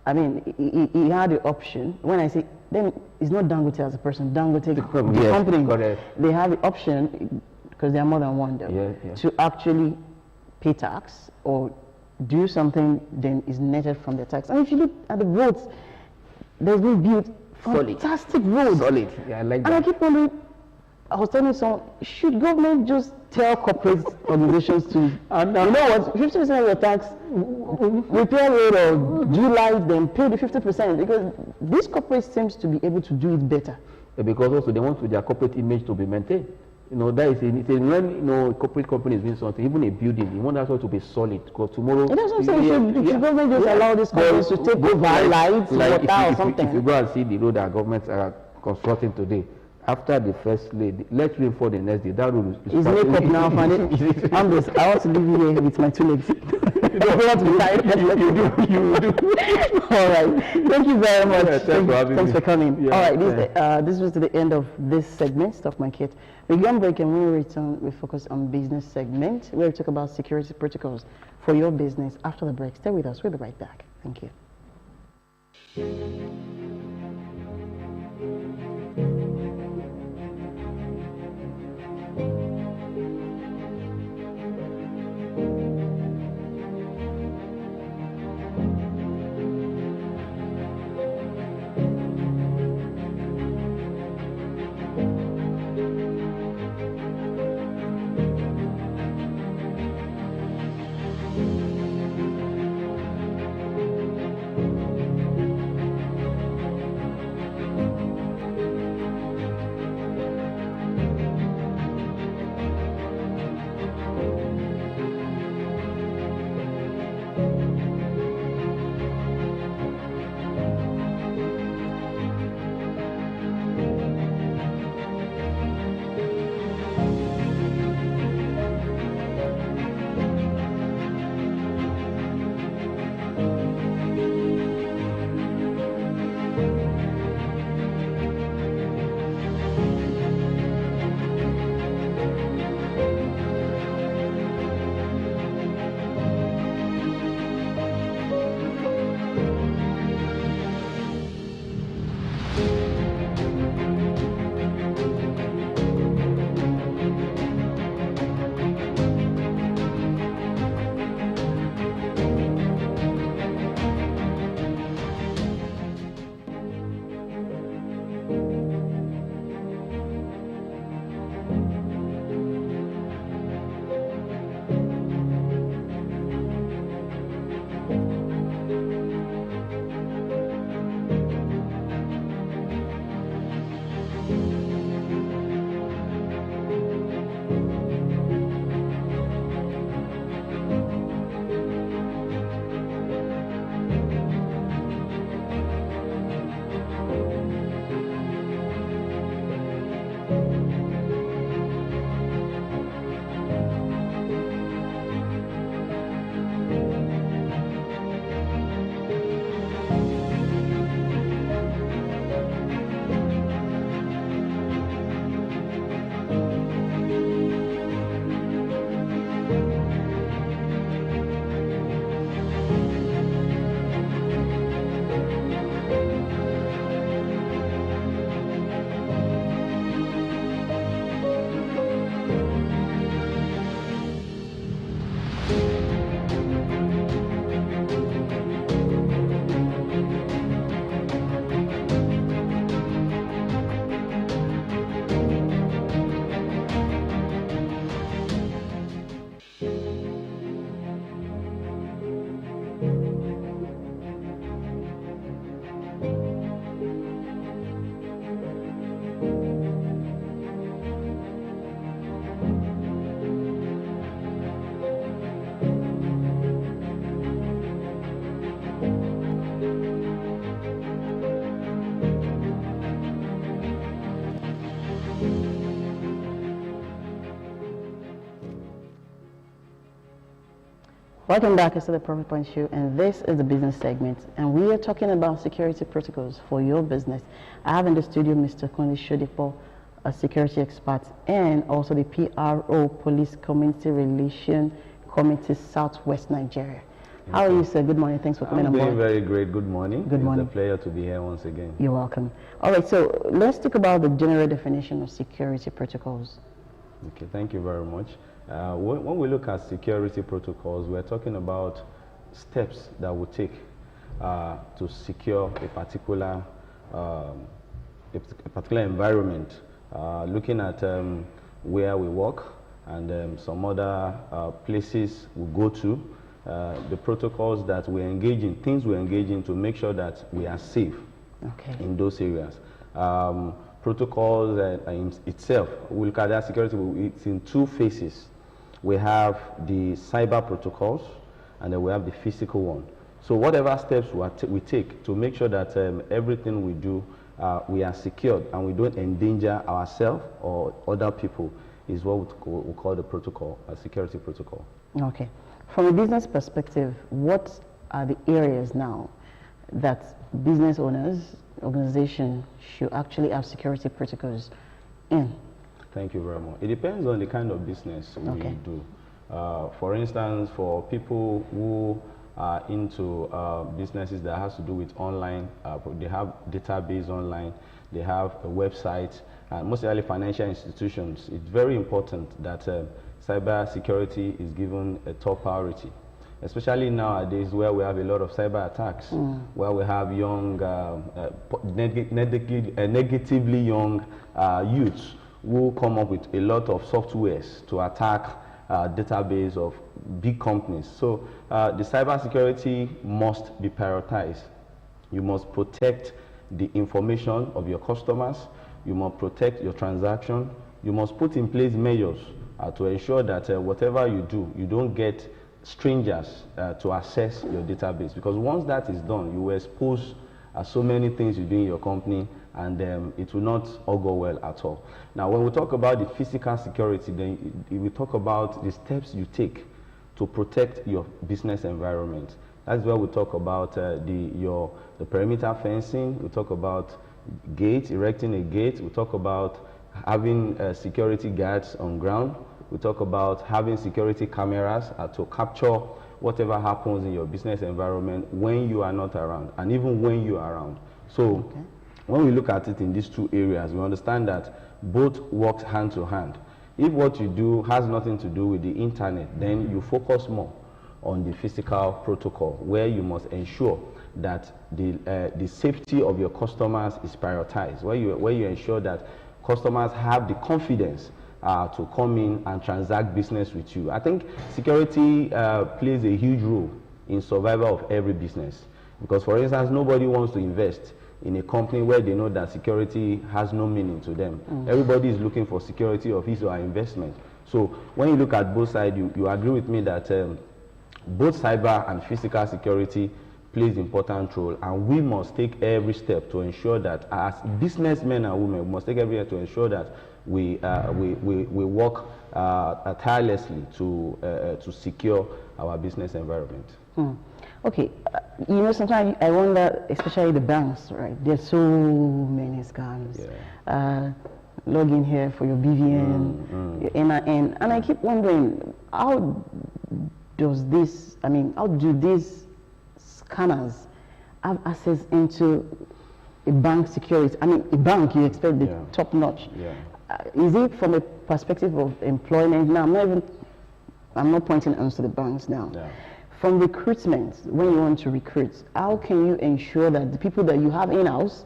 I mean, he had the option. When I say, then it's not Dangote as a person, Dangote the company. Correct. They have the option, because there are more than one there, to actually pay tax or do something then is netted from the tax. And if you look at the roads, there's been built Fantastic road. Solid. Yeah, I like And I that. keep wondering, I was telling someone, should government just tell corporate organizations to, you know what, 50% of your tax, repair road or do light, then pay the 50%, because this corporate seems to be able to do it better. Because also they want their corporate image to be maintained. You know, that is when you know corporate company is doing something, even a building, you want that to be solid. Because tomorrow, And that's what I'm saying. Should government just allow these companies to take over lights, water, or something? If you go and see the road that governments are constructing today, after the first lady, let's reinforce the next day. That road is It's make up now, Fanny. I want to live here with my 2 legs. You don't want to be tired. You do. All right. Thank you very much. Yeah, thanks for coming. Yeah, all right. This was to the end of this segment, Stock Market. We go on break, and when we return, we focus on business segment, where we talk about security protocols for your business. After the break, stay with us. We'll be right back. Thank you. Welcome back to the Profit Point Show, and this is the business segment, and we are talking about security protocols for your business. I have in the studio Mr. Kunle Shodipo, a security expert, and also the PRO, Police Community Relation Committee, Southwest Nigeria. How are you, sir? Good morning. Thanks for coming on board. I'm doing very great. Good morning. Good morning. It's a pleasure to be here once again. You're welcome. All right, so let's talk about the general definition of security protocols. Okay, thank you very much. When we look at security protocols, we're talking about steps that we take to secure a particular a particular environment, looking at where we work and some other places we go to, the protocols that we engage in, things we engage in to make sure that we are safe in those areas. Protocols in itself, we look at that security, it's in two phases. We have the cyber protocols and then we have the physical one. So whatever steps we take to make sure that everything we do, we are secured and we don't endanger ourselves or other people is what we call the protocol, a security protocol. Okay. From a business perspective, what are the areas now that business owners, organizations should actually have security protocols in? Thank you very much. It depends on the kind of business we do. For instance, for people who are into businesses that has to do with online, they have database online, they have a website, and mostly financial institutions. It's very important that cyber security is given a top priority, especially nowadays where we have a lot of cyber attacks, where we have young, negatively young youths who come up with a lot of softwares to attack database of big companies. So the cyber security must be prioritized. You must protect the information of your customers. You must protect your transaction. You must put in place measures to ensure that whatever you do, you don't get strangers to access your database. Because once that is done, you will expose so many things you do in your company, and it will not all go well at all. Now, when we talk about the physical security, then we talk about the steps you take to protect your business environment. That's where we talk about the perimeter fencing. We talk about gates, erecting a gate. We talk about having security guards on ground. We talk about having security cameras to capture whatever happens in your business environment when you are not around, and even when you are around. So when we look at it in these two areas, we understand that both work hand to hand. If what you do has nothing to do with the internet, then you focus more on the physical protocol, where you must ensure that the safety of your customers is prioritized, where you ensure that customers have the confidence to come in and transact business with you. I think security plays a huge role in survival of every business, because, for instance, nobody wants to invest in a company where they know that security has no meaning to them. Everybody is looking for security of his or her investment. So when you look at both sides, you agree with me that both cyber and physical security plays important role, and we must take every step to ensure that as businessmen and women, we must take every step to ensure that we work tirelessly to secure our business environment. Okay, you know, sometimes I wonder, especially the banks, right? There's so many scams. Log in here for your BVN, your NIN, and I keep wondering, how does this, how do these scammers have access into a bank security? A bank, you expect the top notch. Is it from a perspective of employment? Now, I'm not pointing arms to the banks now. From recruitment, when you want to recruit, how can you ensure that the people that you have in-house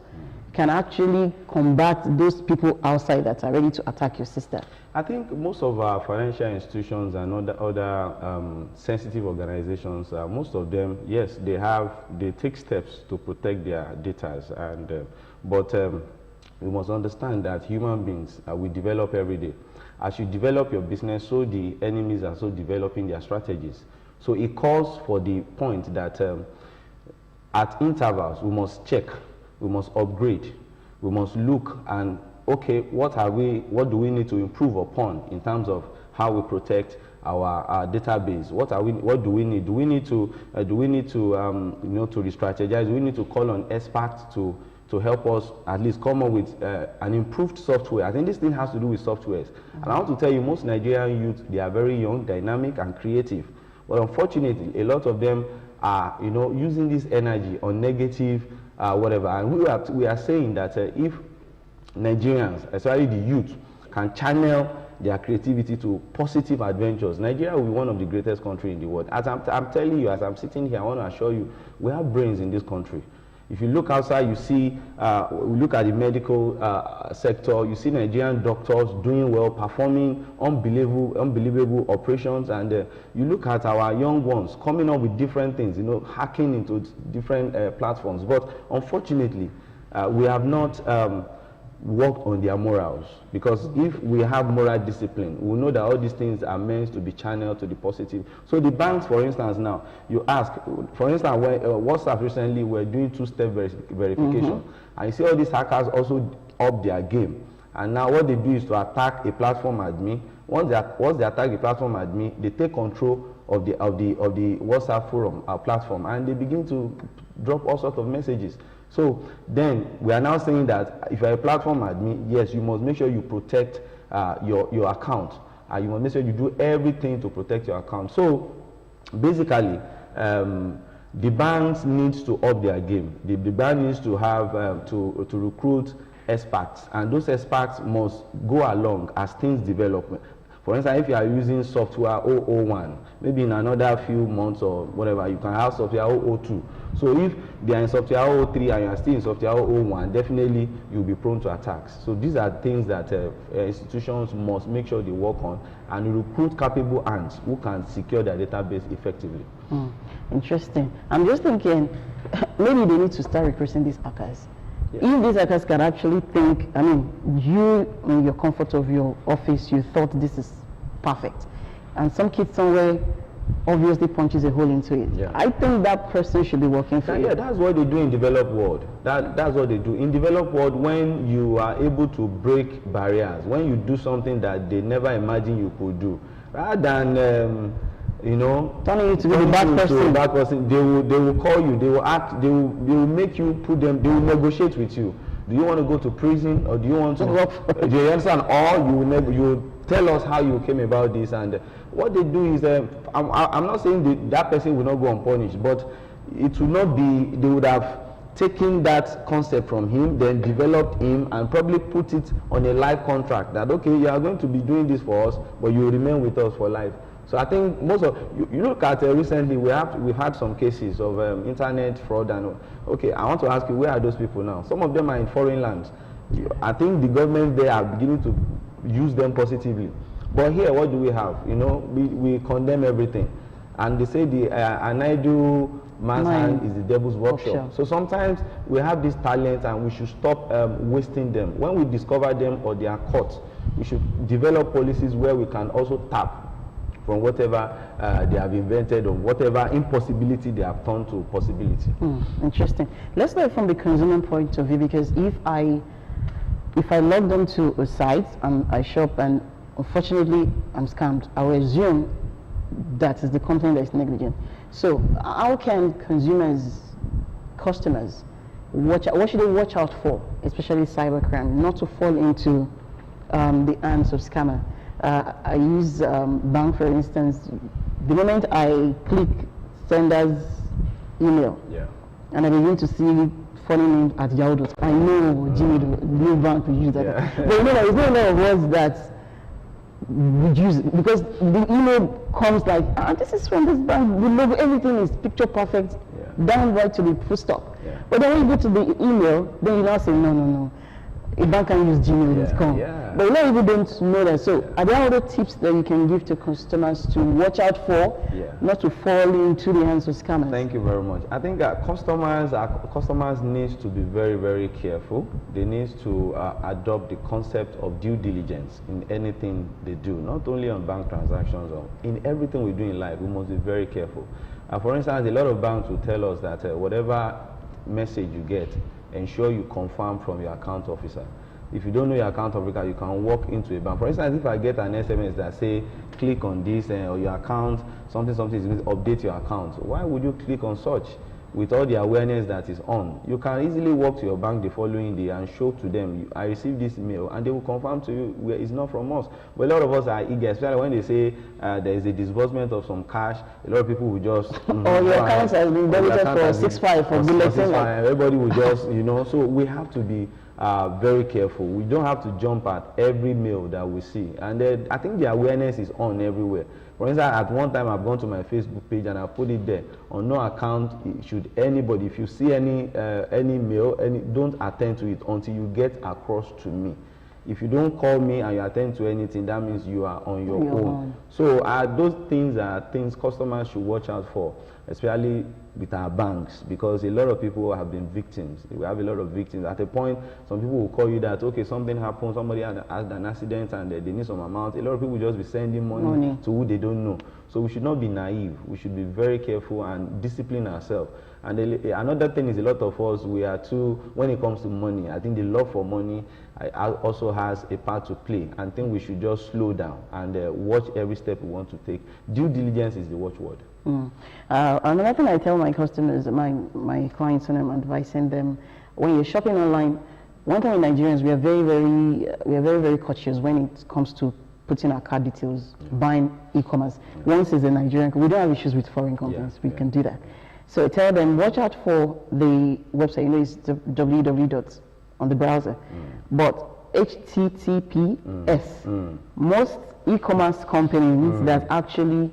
can actually combat those people outside that are ready to attack your system? I think most of our financial institutions and other sensitive organizations, most of them, yes, they take steps to protect their data, but we must understand that human beings, we develop every day. As you develop your business, so the enemies are so developing their strategies. So it calls for the point that at intervals, we must check, we must upgrade, we must look and, okay, what do we need to improve upon in terms of how we protect our database? What do we need? Do we need to to re-strategize? Do we need to call on experts to help us at least come up with an improved software? I think this thing has to do with softwares. And I want to tell you, most Nigerian youth, they are very young, dynamic, and creative. But unfortunately, a lot of them are, using this energy on negative whatever. And we are saying that if Nigerians, especially the youth, can channel their creativity to positive adventures, Nigeria will be one of the greatest countries in the world. As I'm telling you, as I'm sitting here, I want to assure you, we have brains in this country. If you look outside, you see, we look at the medical sector, you see Nigerian doctors doing well, performing unbelievable operations, and you look at our young ones coming up with different things, you know, hacking into different platforms. But unfortunately, we have not worked on their morals, because if we have moral discipline, we know that all these things are meant to be channeled to the positive. So the banks, for instance, now you ask, for instance, when WhatsApp recently were doing two-step verification, and you see all these hackers also up their game, and now what they do is to attack a platform admin. Once they attack the platform admin, they take control of the WhatsApp forum, our platform, and they begin to drop all sorts of messages. So then we are now saying that if you're a platform admin, yes, you must make sure you protect your account. You must make sure you do everything to protect your account. So basically, the banks needs to up their game. The bank needs to have to recruit experts, and those experts must go along as things develop. For instance, if you are using software 001, maybe in another few months or whatever, you can have software 002. So if they are in software 003 and you are still in software 001, definitely you'll be prone to attacks. So these are things that institutions must make sure they work on, and recruit capable hands who can secure their database effectively. Interesting. I'm just thinking, maybe they need to start recruiting these hackers. Yeah. If these hackers can actually think, I mean, you in your comfort of your office, you thought this is perfect, and some kid somewhere obviously punches a hole into it. Yeah. I think that person should be working for you. Yeah, that's what they do in developed world. That's what they do. In developed world, when you are able to break barriers, when you do something that they never imagined you could do, rather than you know, turning you to be the bad person. They will call you, they will act, they will make you they will negotiate with you. Do you want to go to prison, or do you want to do you understand? Or you will tell us how you came about this. And what they do is, I'm not saying that person will not go unpunished, but it will not be, they would have taken that concept from him, then developed him, and probably put it on a life contract that, okay, you are going to be doing this for us, but you will remain with us for life. So I think most of you look at recently, we had some cases of internet fraud, and okay, I want to ask you, where are those people now? Some of them are in foreign lands. I think the government there are beginning to use them positively. But here, what do we have? You know, we condemn everything, and they say an idle man's hand is the devil's workshop. So sometimes we have this talent, and we should stop wasting them. When we discover them or they are caught, we should develop policies where we can also tap from whatever they have invented, or whatever impossibility they have turned to possibility. Interesting. Let's look from the consumer point of view, because if I log on to a site and I shop and unfortunately I'm scammed, I will assume that is the company that is negligent. So how can customers, what should they watch out for, especially cybercrime, not to fall into the hands of scammer? I use bank, for instance. The moment I click sender's email, and I begin to see funny names at Yahoo, I know Jimmy, the new bank will use that. Yeah. But you know, there's no lot of words that would use it, because the email comes like, this is from this bank, the logo, everything is picture perfect, down right to the full stop. Yeah. But then when you go to the email, then you now say, no. A bank can use Gmail.com. Yeah. But a lot of people don't know that. So are there other tips that you can give to customers to watch out for, not to fall into the hands of scammers? Thank you very much. I think customers need to be very, very careful. They need to adopt the concept of due diligence in anything they do, not only on bank transactions, or in everything we do in life. We must be very careful. For instance, a lot of banks will tell us that whatever message you get, ensure you confirm from your account officer. If you don't know your account officer, you can walk into a bank. For instance, if I get an SMS that say, click on this, or your account, something is going to update your account, why would you click on such? With all the awareness that is on, you can easily walk to your bank the following day and show to them, I received this email, and they will confirm to you, it's not from us. But a lot of us are eager, especially when they say there is a disbursement of some cash. A lot of people will just or your account has been debited for 6.5 for bulletin. Everybody will just, you know. So we have to be very careful. We don't have to jump at every mail that we see, and I think the awareness is on everywhere. For instance, at one time I've gone to my Facebook page and I put it there. On no account should anybody, if you see any mail, don't attend to it until you get across to me. If you don't call me and you attend to anything, that means you are on your own. So those things are things customers should watch out for, especially with our banks, because a lot of people have been victims. We have a lot of victims. At a point, some people will call you that, okay, something happened, somebody had an accident and they need some amount. A lot of people will just be sending money to who they don't know. So we should not be naive. We should be very careful and discipline ourselves. And another thing is, a lot of us, we are too, when it comes to money, I think the love for money also has a part to play. I think we should just slow down and watch every step we want to take. Due diligence is the watchword. Another thing I tell my customers, my clients, when I'm advising them, when you're shopping online, one thing in Nigerians, we are very cautious when it comes to putting our card details, buying e-commerce. Once it's a Nigerian, we don't have issues with foreign companies. We can do that. So tell them, watch out for the website. You know, it's www. on the browser, but HTTPS. Most e-commerce companies that actually